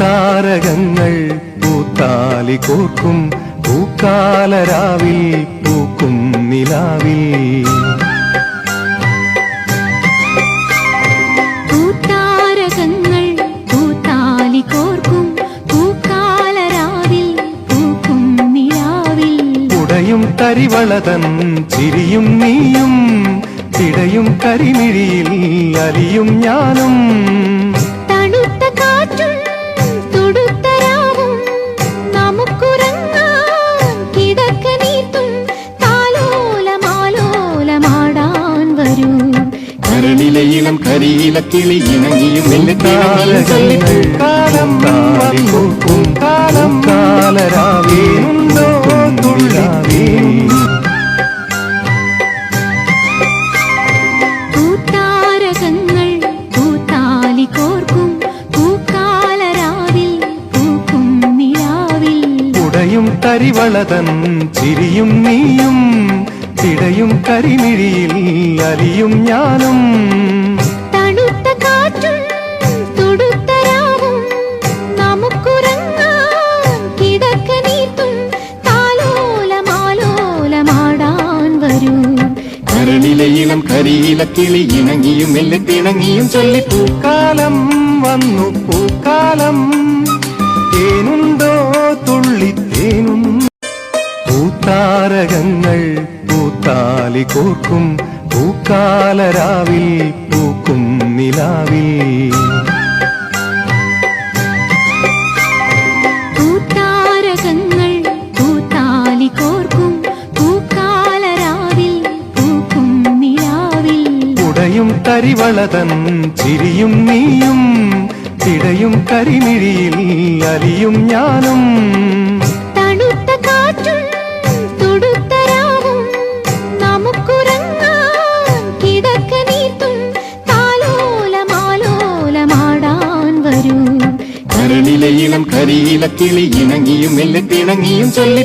പൂത്താരകങ്ങൾ പൂത്താലി കോർക്കും പൂക്കാലരാവിൽ പൂക്കും നിലാവിൽ. പൂത്താരകങ്ങൾ പൂത്താലി കോർക്കും പൂക്കാലരാവിൽ പൂക്കും നിലാവിൽ. ഉടയും തരിവളതൻ ചിരിയും നീയും തിടയും കരിമിഴിയിൽ അലിയും ഞാനും. തണുത്ത കാറ്റും തുടുത്ത രാവും നമുക്കുറങ്ങാൻ കിടക്ക നീത്തും താലോലമാലോലമാടാൻ വരൂ. കരളിലെ ഇളം കരിയില കിളി ഇണങ്ങിയും കാലം വന്നു കാലം കാലരാവേണ്ടോ തുള്ളാവേ. പൂത്താരകങ്ങൾ പൂത്താലി കോർക്കും പൂക്കാലരാവിൽ പൂക്കും നിലാവിൽ. ഉടയും തരിവളതൻ ചിരിയും നീയും തിടയും കരിമിഴിയിൽ അലിയും ഞാനും. തണുത്ത കാറ്റും തുടുത്ത രാവും നമുക്കുറങ്ങാൻ കിടക്ക നീത്തും താലോലമാലോലമാടാൻ വരൂ. കരളിലെ ഇളം കരിയില കിളി ഇണങ്ങിയും മെല്ലിത്തിണങ്ങിയും ചൊല്ലി. പൂക്കാലം വന്നു പൂക്കാലം തേനുണ്ടോ തുള്ളിത്തേനും. പൂത്താരകങ്ങൾ പൂത്താലി കോർക്കും പൂക്കാലരാവിൽ പൂക്കും നിലാവിൽ. പൂത്താരകങ്ങൾ പൂത്താലി കോർക്കും പൂക്കാലരാവിൽ പൂക്കും നിലാവിൽ. ഉടയും തരിവളതൻ ചിരിയും നീയും തിടയും കരിമിഴിയിൽ അലിയും ഞാനും. തണുത്ത കാറ്റും തുടുത്ത രാവും നമുക്കുറങ്ങാൻ കിടക്ക നീത്തും താലോലമാലോലമാടാൻ വരൂ. കരളിലെ ഇളം കരിയില കിളി ഇണങ്ങിയും മെല്ലിത്തിണങ്ങിയും ചൊല്ലി.